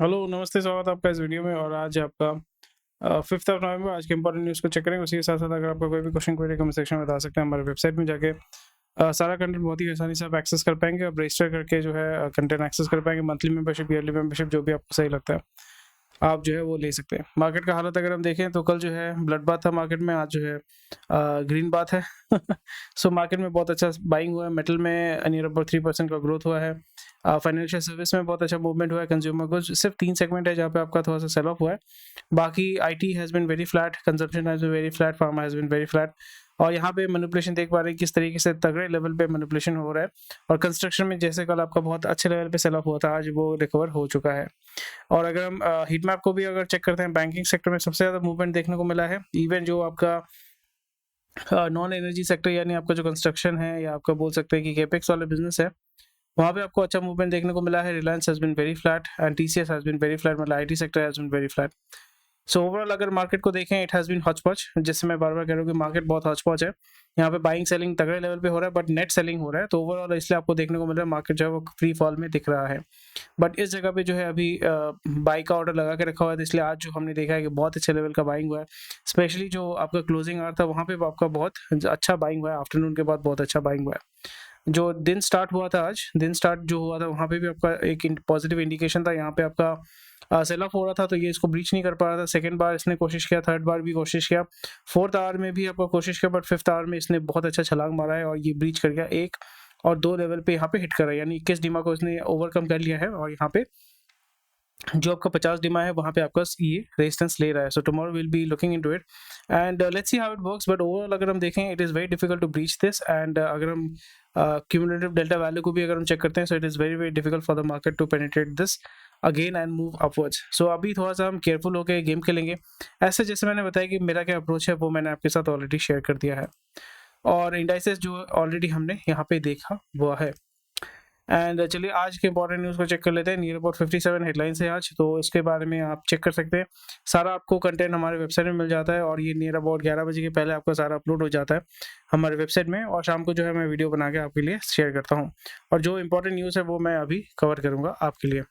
Hello, नमस्ते, स्वागत है आपका इस वीडियो में। और आज आपका 5th ऑफ नवंबर, आज के इंपॉर्टेंट न्यूज़ को चेक करेंगे। उसी के साथ-साथ अगर आपका कोई भी क्वेश्चन क्वेरी कमेंट सेक्शन में बता सकते हैं। हमारे वेबसाइट में जाके सारा कंटेंट बहुत ही आसानी से आप एक्सेस कर पाएँगे। आप रजिस्टर करके जो है कंटेंट एक्सेस कर पाएँगे। मंथली मेंबरशिप, ईयरली मेंबरशिप जो भी आपको सही लगता है, आप जो है वो ले सकते हैं। मार्केट का हालत अगर हम देखें तो कल जो है ब्लड बाथ था मार्केट में, आज जो है ग्रीन बाथ है। सो मार्केट में बहुत अच्छा बाइंग हुआ है। मेटल में नियर अबाउट 3% का ग्रोथ हुआ है। फाइनेंशियल सर्विस में बहुत अच्छा मूवमेंट हुआ है। कंज्यूमर गुड्स सिर्फ 3 सेगमेंट है जहाँ पे आपका थोड़ा सा सेल ऑफ हुआ है। बाकी IT has been very flat, consumption has been very flat, pharma has been very flat. और यहाँ पे मैनिपुलेशन देख पा रहे हैं किस तरीके से तगड़े लेवल पे मैनिपुलेशन हो रहा है। और कंस्ट्रक्शन में जैसे कल आपका बहुत अच्छे लेवल पे सेल ऑफ हुआ था, आज वो रिकवर हो चुका है। और अगर हम हीट मैप को भी अगर चेक करते हैं, बैंकिंग सेक्टर में सबसे ज़्यादा मूवमेंट देखने को मिला है। इवन जो आपका नॉन एनर्जी सेक्टर यानी आपका जो कंस्ट्रक्शन है या आपका बोल सकते हैं कि केपेक्स वाला बिजनेस है, वहाँ पे आपको अच्छा मूवमेंट देखने को मिला है। Reliance has been very flat and TCS has been very flat, मतलब IT sector has been very flat. So overall अगर मार्केट को देखें, इट हैज़ बीन हॉच-पॉच, जिससे मैं बार-बार कह रहा हूँ कि मार्केट बहुत हॉच-पॉच है। यहाँ पे बाइंग सेलिंग तगड़े लेवल पे हो रहा है, बट नेट सेलिंग हो रहा है, तो ओवरऑल इसलिए आपको देखने को मिल रहा है मार्केट जो है वो फ्री फॉल में दिख रहा है। बट इस जगह पे जो है अभी बाई का ऑर्डर लगा के रखा हुआ है, तो इसलिए आज जो हमने देखा है कि बहुत अच्छे लेवल का बाइंग हुआ है। स्पेशली जो आपका क्लोजिंग आवर था, वहाँ पे आपका बहुत अच्छा बाइंग हुआ है। आफ्टरनून के बाद बहुत अच्छा बाइंग हुआ है। जो दिन स्टार्ट हुआ था, आज दिन स्टार्ट जो हुआ था, वहाँ पे भी आपका एक पॉजिटिव इंडिकेशन था। यहाँ पे आपका सेल ऑफ हो रहा था, तो ये इसको ब्रीच नहीं कर पा रहा था। सेकंड बार इसने कोशिश किया, थर्ड बार भी कोशिश किया, फोर्थ आवर में भी आपका कोशिश किया, बट फिफ्थ आवर में इसने बहुत अच्छा छलांग मारा है और ये ब्रीच कर गया। 1 और 2 लेवल पे यहाँ पे हिट कर रहा है, यानी 21 डीमा को इसने ओवरकम कर लिया है। और यहाँ पे जो आपका 50 डीमा है, वहाँ पे आपका ये रेजिस्टेंस ले रहा है। So tomorrow will be looking into it and let's see how it works. But overall अगर हम देखें, it is very difficult to breach this. And अगर हम क्यूमुलेटिव डेल्टा वैल्यू को भी अगर हम चेक करते हैं, so it is very very difficult for the market to penetrate this again and move upwards. So अभी थोड़ा सा हम केयरफुल होकर गेम खेलेंगे। ऐसे जैसे मैंने बताया कि मेरा क्या अप्रोच है, वो मैंने आपके साथ ऑलरेडी शेयर कर दिया है। और इंडाइसेस जो ऑलरेडी हमने यहाँ पे देखा वो है। एंड चलिए आज के इंपॉर्टेंट न्यूज़ को चेक कर लेते हैं। नियर अबाउट 57 हेडलाइंस है आज, तो इसके बारे में आप चेक कर सकते हैं। सारा आपको कंटेंट हमारे वेबसाइट में मिल जाता है और ये नियर अबाउट 11 बजे के पहले आपका सारा अपलोड हो जाता है हमारे वेबसाइट में। और शाम को जो है मैं वीडियो बना के आपके लिए शेयर करता हूँ। और जो इंपॉर्टेंट न्यूज़ है वो मैं अभी कवर करूँगा आपके लिए।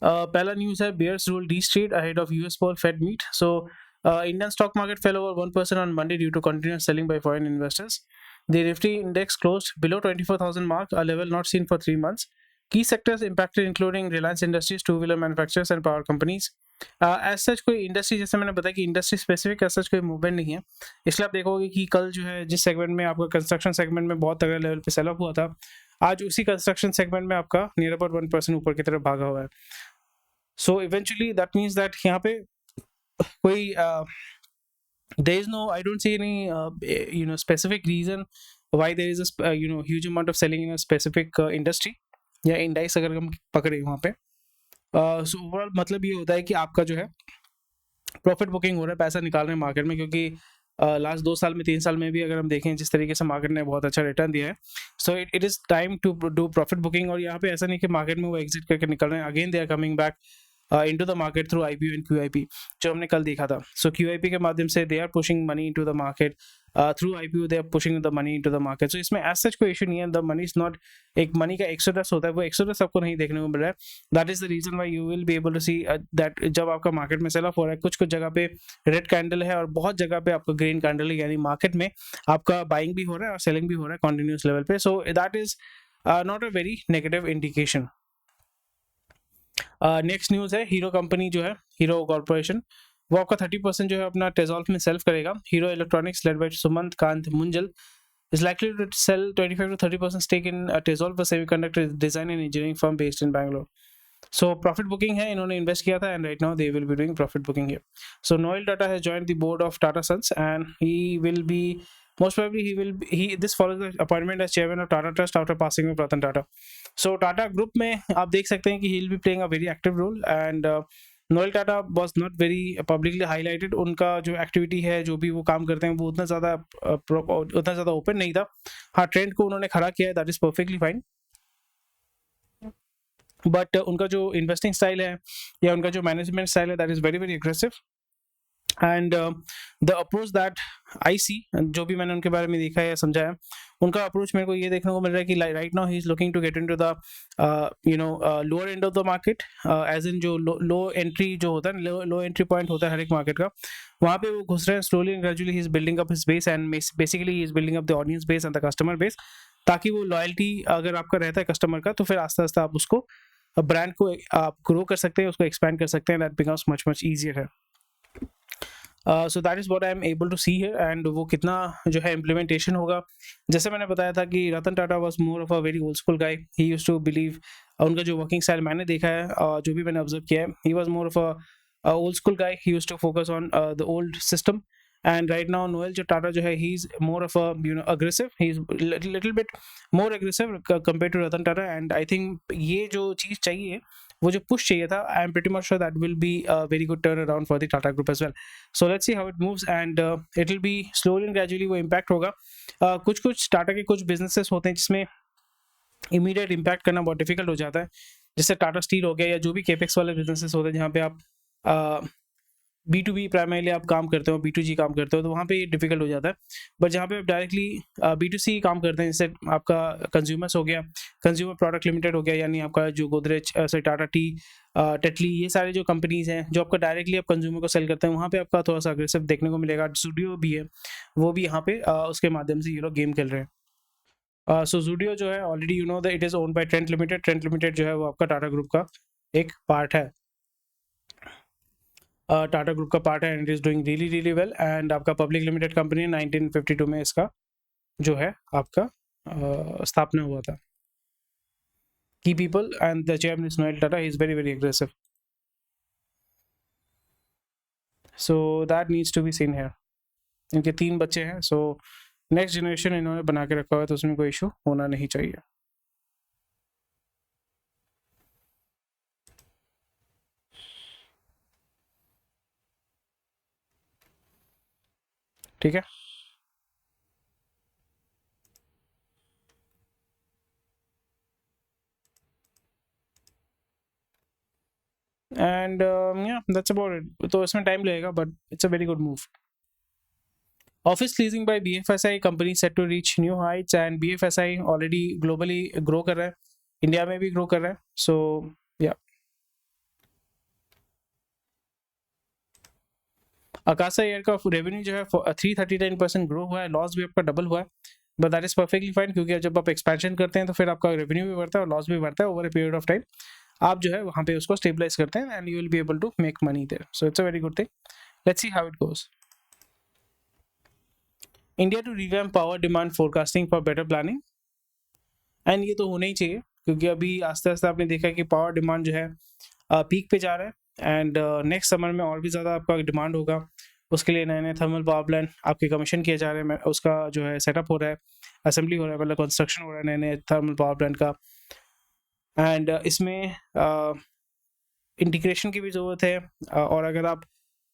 पहला न्यूज़ है, bears rule the street ahead of US poll Fed meet. So Indian stock market fell over 1% on Monday due to continuous selling by foreign investors. The Nifty index closed below 24,000 mark, a level not seen for 3 months. Key sectors impacted including Reliance Industries, two-wheeler manufacturers and power companies. As such कोई industry, जैसे मैंने बताया कि industry specific as such कोई movement नहीं है। इसलिए आप देखोगे कि कल जो है जिस सेगमेंट में आपका कंस्ट्रक्शन सेगमेंट में बहुत तगड़े लेवल पे सेल ऑफ हुआ था, आज उसी कंस्ट्रक्शन सेगमेंट में आपका नियर अबाउट 1% ऊपर की तरफ भागा हुआ है। So eventually that means that यहाँ पे कोई there is no, I don't see any specific reason why there is a huge amount of selling in a specific industry या इंडाइस अगर हम पकड़े वहाँ पे। सो ओवरऑल मतलब ये होता है कि आपका जो है प्रॉफिट बुकिंग हो रहा है, पैसा निकाल रहे हैं मार्केट में, क्योंकि लास्ट 2 साल में 3 साल में भी अगर हम देखें जिस तरीके से मार्केट ने बहुत अच्छा रिटर्न दिया है, so it is time to do profit booking. और यहाँ पे ऐसा नहीं कि मार्केट में वो एग्जिट करके निकल रहे हैं, again they are coming back into the market through IPO and QIP, जो हमने कल देखा था। So QIP के माध्यम से they are pushing money into the market, through IPO they are pushing the money into the market. So इसमें as such कोई issue नहीं है। The money is not, एक money का exodus होता है, वो exodus आपको नहीं देखने को मिल रहा है। That is the reason why you will be able to see that जब आपका मार्केट में सेल ऑफ हो रहा है, कुछ कुछ जगह पे रेड कैंडल है और बहुत जगह पे आपका ग्रीन कैंडल है, यानी मार्केट में आपका बाइंग भी हो रहा है और सेलिंग भी हो रहा है कॉन्टिन्यूस लेवल पे। So that is not a very negative indication. Next news है, हीरो कंपनी जो है, हीरो कॉर्पोरेशन, वो आपका 30% जो है अपना टेजॉल्फ में सेल्फ करेगा। Hero electronics led by Sumant Kant Munjal is likely to sell 25 to 30% stake in Tezol, a semiconductor design and engineering firm based in Bangalore. So profit booking है, इन्होंने इन्वेस्ट किया था and right now they will be doing profit booking here. So Noel Tata has joined the board of Tata Sons and he will be, most probably this follows the appointment as chairman of Tata Trust after passing of Ratan Tata. So Tata Group में आप देख सकते हैं कि he will be playing a very active role and Noel Tata was not very publicly highlighted. उनका जो activity है, जो भी वो काम करते हैं, वो उतना ज़्यादा ओपन नहीं था। हाँ, ट्रेंड को उन्होंने खड़ा किया है, that is perfectly fine. But उनका जो इन्वेस्टिंग स्टाइल है या उनका जो मैनेजमेंट स्टाइल है, that is very very aggressive. And the approach that I see, जो भी मैंने उनके बारे में देखा है या समझा है, उनका अप्रोच मेरे को ये देखने को मिल रहा है कि right now he is looking to get into the lower end of the market, as in जो लो एंट्री जो होता है, लो एंट्री पॉइंट होता है हर एक मार्केट का, वहाँ पे वो घुस रहे हैं slowly and gradually. He is building up his base and basically he is building up the audience base and the customer base, ताकि वो लॉयल्टी अगर आपका रहता है कस्टमर का, तो फिर आस्ते आस्ते आप उसको ब्रांड को आप ग्रो कर सकते हैं, उसको एक्सपैंड कर सकते हैं, that becomes much much easier है। So that is what I am able to see here. And वो कितना जो है इम्प्लीमेंटेशन होगा, जैसे मैंने बताया था कि Ratan Tata was more of a very old school guy. He used to believe, उनका जो वर्किंग स्टाइल मैंने देखा है, जो भी मैंने ऑब्जर्व किया है, he was more of a old school guy. He used to focus on the old system. And right now Noel जो Tata जो है, he's more of a aggressive, he's little bit more aggressive compared to Ratan Tata, and I think ये जो चीज़ चाहिए, वो जो push चाहिए था, I am pretty much sure that will be a very good turnaround for the Tata Group as well. So let's see how it moves, and it will be slowly and gradually वो impact होगा। कुछ टाटा के कुछ businesses होते हैं जिसमें immediate impact करना बहुत difficult हो जाता है, जैसे टाटा स्टील हो गया, या जो भी केपेक्स वाले businesses होते हैं जहाँ पे आप B2B प्राइमरीली आप काम करते हो, B2G काम करते हो, तो वहाँ पे डिफिकल्ट हो जाता है। बट जहाँ पे आप डायरेक्टली B2C काम करते हैं, जैसे आपका कंज्यूमर्स हो गया, कंज्यूमर प्रोडक्ट लिमिटेड हो गया, यानी आपका जो Godrej, sorry Tata T, Tetley, ये सारे जो कंपनीज हैं जो आपका डायरेक्टली आप कंज्यूमर को सेल करते हैं, वहाँ पे आपका थोड़ा सा अग्रेसिव देखने को मिलेगा। ज़ूडियो भी है, वो भी यहाँ पे उसके माध्यम से ये लोग गेम खेल रहे हैं। सो ज़ूडियो जो है already you know that it is owned by Trent limited. Trent limited जो है वो आपका टाटा ग्रुप का एक पार्ट है, टाटा ग्रुप का पार्ट है, and it is doing really really well. And आपका पब्लिक लिमिटेड कंपनी है, 1952 में इसका जो है आपका स्थापना हुआ था। Key people and the chairman is Noel Tata, he is very very aggressive, so that needs to be seen here. इनके 3 बच्चे हैं, सो नेक्स्ट जनरेशन इन्होंने बना के रखा हुआ है, तो उसमें कोई इशू होना नहीं चाहिए। ठीक है, एंड या दैट्स अबाउट इट। तो इसमें टाइम लगेगा, but it's a very good move. Office leasing by BFSI company set to reach new heights, and BFSI already globally grow कर रहा है, इंडिया में भी ग्रो कर रहा है, सो या। अकासा एयर का रेवेन्यू जो है 339% ग्रो हुआ है, लॉस भी आपका डबल हुआ है, but that is perfectly fine, क्योंकि जब आप एक्सपेंशन करते हैं तो फिर आपका रेवेन्यू भी बढ़ता है और लॉस भी बढ़ता है over a period of time. आप जो है वहाँ पे उसको स्टेबलाइज करते हैं, and you will be able to make money there, so it's a very good thing. Let's see how it goes. India to revamp power demand forecasting for better planning, and ये तो होना ही चाहिए, क्योंकि अभी आस्ते आस्ते आपने देखा कि पावर डिमांड जो है पीक पे जा रहा है, एंड नेक्स्ट समर में और भी ज़्यादा आपका डिमांड होगा। उसके लिए नए नए थर्मल पावर प्लांट आपके कमीशन किए जा रहे हैं, उसका जो है सेटअप हो रहा है, असेंबली हो रहा है, मतलब कंस्ट्रक्शन हो रहा है नए नए थर्मल पावर प्लांट का। एंड इसमें इंटीग्रेशन की भी ज़रूरत है, और अगर आप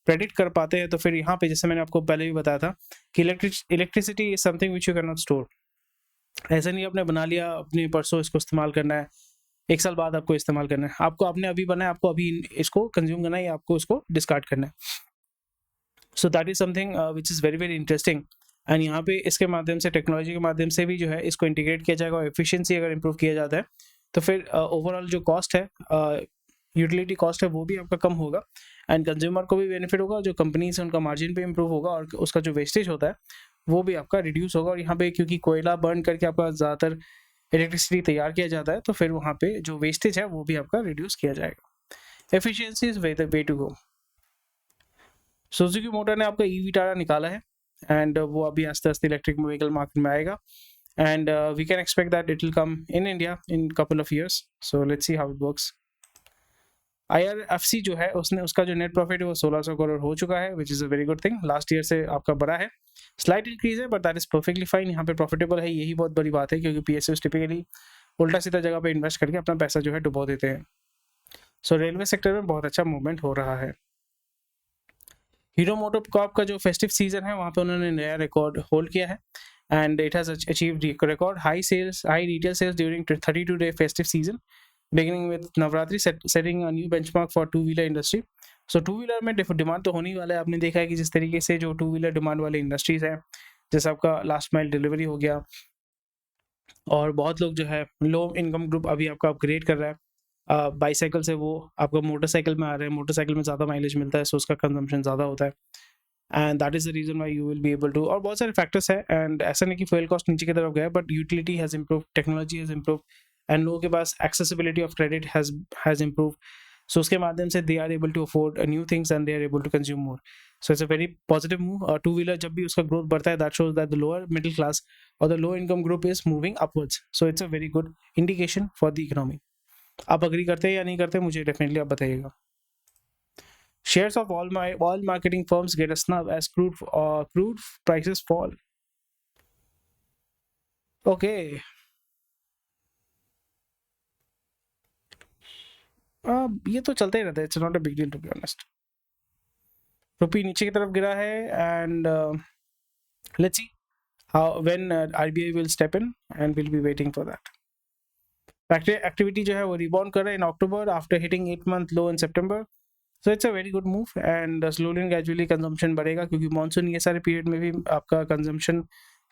प्रेडिक्ट कर पाते हैं तो फिर यहाँ पे, जैसे मैंने आपको पहले भी बताया था कि electricity is something which you can not store. ऐसा नहीं आपने बना लिया, अपने परसों इसको इस्तेमाल करना है, 1 साल बाद आपको इस्तेमाल करना है, आपको आपने अभी बनाया, आपको अभी इसको कंज्यूम करना है, या आपको इसको डिस्कार्ड करना है। So that is something which is very very interesting. And यहाँ पे इसके माध्यम से, टेक्नोलॉजी के माध्यम से भी जो है इसको इंटीग्रेट किया जाएगा, और एफिशिएंसी अगर इंप्रूव किया जाता है तो फिर ओवरऑल जो कॉस्ट है, यूटिलिटी कॉस्ट है, वो भी आपका कम होगा, एंड कंज्यूमर को भी बेनिफिट होगा, जो कंपनीज है उनका मार्जिन पे इंप्रूव होगा, और उसका जो वेस्टेज होता है वो भी आपका रिड्यूस होगा। और यहाँ पे क्योंकि कोयला बर्न करके आपका ज़्यादातर इलेक्ट्रिसिटी तैयार किया जाता है, तो फिर वहाँ पे जो वेस्टेज है वो भी आपका रिड्यूस किया जाएगा। Efficiency is way to go. Suzuki motor ने आपका ईवी टाटा निकाला है, एंड वो अभी आस्ते आस्ते इलेक्ट्रिक व्हीकल मार्केट में आएगा, and we can expect that it will come in India in couple of years, so let's see how it works. IRFC जो है उसका जो नेट प्रॉफिट है वो 1600 करोड़ हो चुका है, which is a very good thing. Last year से आपका बड़ा है, स्लाइट इंक्रीज है, but that is perfectly fine. यहाँ पे प्रॉफिटेबल है, यही बहुत बड़ी बात है, क्योंकि PSUs टिपिकली उल्टा सीधा जगह पे इन्वेस्ट करके अपना पैसा जो है डुबो देते हैं। सो रेलवे सेक्टर में बहुत अच्छा मूवमेंट हो रहा है। हीरो मोटोकॉर्प का जो फेस्टिव सीजन है, वहाँ पे उन्होंने नया रिकॉर्ड होल्ड किया है, and it has achieved record high retail sales during 32-day festive season beginning with Navratri, setting a new benchmark for two-wheeler industry. So two wheeler में डिमांड तो होने ही वाला है। आपने देखा है कि जिस तरीके से जो टू व्हीलर डिमांड वाले इंडस्ट्रीज हैं, जैसे आपका लास्ट माइल डिलीवरी हो गया, और बहुत लोग जो है लो इनकम ग्रुप अभी आपका अपग्रेड कर रहा है बाईसाइकिल से, वो आपका मोटरसाइकिल में आ रहे हैं। मोटरसाइकिल में ज़्यादा माइलेज मिलता है, सो उसका कंजम्पशन ज़्यादा होता है, and that is the reason why you will be able to. और बहुत सारे फैक्टर्स है, एंड ऐसा नहीं कि फ्यूल कॉस्ट नीचे की तरफ गया, but utility has improve, technology has improve, and लोगों के पास accessibility of credit has improve. So उसके माध्यम से they are able to afford new things and they are able to consume more. So it's a very positive move. Two wheeler जब भी उसका growth बढ़ता है, that shows that the lower middle class और the low income group is moving upwards. So it's a very good indication for the economy. आप agree करते हैं या नहीं करते, मुझे डेफिनेटली आप बताइएगा। Shares of all marketing firms get a snub as crude prices fall. Okay. ये तो चलता ही रहता है, it's not a big deal to be honest. Rupee नीचे की तरफ गिरा है, and let's see how when RBI will step in, and will be waiting for that. Factory activity जो है वो रिबाउंड कर रहा है in October after hitting 8-month low in September. So it's a very good move, and slowly and gradually consumption बढ़ेगा, क्योंकि monsoon ये सारे पीरियड में भी आपका कंजम्पशन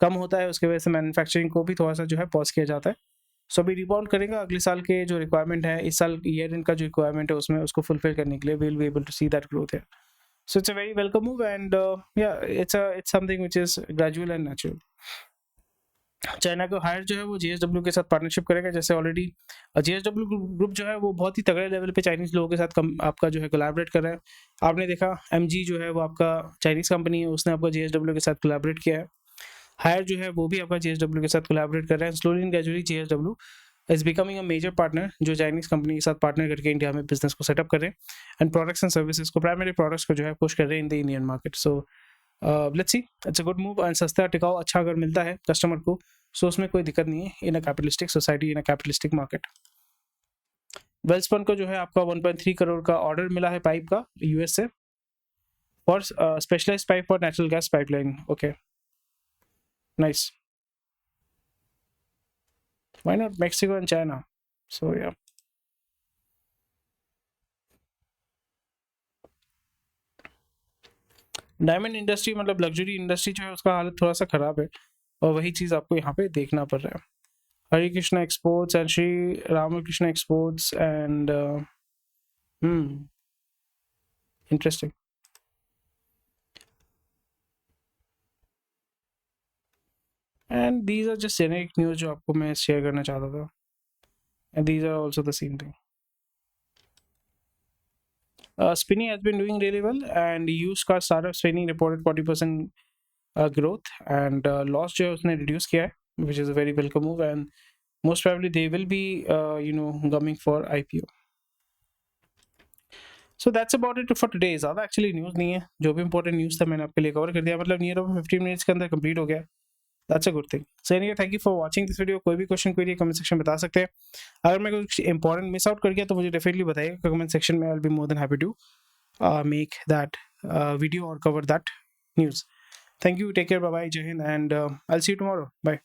कम होता है, उसकी वजह से मैन्युफैक्चरिंग को भी थोड़ा सा जो है पॉज किया जाता है। सो अभी रिबाउंड करेगा, अगले साल के जो रिक्वायरमेंट है, इस साल ईयर एंड का जो रिक्वायरमेंट है उसमें उसको फुलफिल करने के लिए will be able to see that growth है। So it's a very welcome move, and yeah it's something which is gradual and natural. China का हायर जो है वो जेएसडब्ल्यू के साथ पार्टनरशिप करेगा, जैसे ऑलरेडी जेएसडब्ल्यू ग्रुप जो है वो बहुत ही तगड़े लेवल पे चाइनीज लोगों के साथ आपका जो है कोलैबोरेट कर रहा है। आपने देखा एमजी जो है वो आपका चाइनीज कंपनी है, उसने आपका जेएसडब्ल्यू के साथ कोलैबोरेट किया है। हायर जो है वो भी आपका जेएसडब्ल्यू के साथ कोलैबोरेट कर रहा है। Slowly and gradually JSW is becoming a major partner, जो चाइनीज कंपनी के साथ पार्टनर करके इंडिया में बिजनेस को सेटअप कर रहे हैं, एंड प्रोडक्ट्स एंड सर्विसेज को, प्राइमरी प्रोडक्ट्स को जो है पुश कर रहे हैं in the Indian market. So let's C, it's a good move, and सस्ता टिकाऊ अच्छा अगर मिलता है कस्टमर को, सो उसमें कोई दिक्कत नहीं है इन अ कैपिटलिस्टिक सोसाइटी, इन अ कैपिटलिस्टिक मार्केट। वेल्सपन को जो है आपका 1.3 करोड़ का ऑर्डर मिला है पाइप का यूएस से, for specialised pipe for natural gas pipeline. Okay, nice. Why not Mexico and China? So yeah. Diamond industry मतलब लग्जरी इंडस्ट्री जो है उसका हालत थोड़ा सा खराब है, और वही चीज़ आपको यहाँ पे देखना पड़ रहा है। Hare Krishna exports and Shri Ramakrishna exports and interesting. And these are just generic news जो आपको मैं शेयर करना चाहता था, and these are also the same thing. Spinny has been doing really well, and used car startup Spinny reported 40% growth, and loss जो है उसने reduce किया है, which is a very welcome move, and most probably they will be coming for IPO. So that's about it for today. ज़्यादा actually news नहीं है, जो भी इंपॉर्टेंट न्यूज़ था मैंने आपके लिए कवर कर दिया, मतलब नियर अबाउट 15 मिनट्स के अंदर कंप्लीट हो गया। That's a good thing. So anyway, thank you for watching this video. कोई भी क्वेश्चन क्वेरी कमेंट सेक्शन में बता सकते हैं। अगर मैं कुछ इंपॉर्टेंट मिस आउट कर गया तो मुझे डेफिनेटली बताइएगा कमेंट सेक्शन में। I will be more than happy to make that video or cover that news. Thank you, take care, bye bye, Jai Hind, and I'll see you tomorrow. Bye.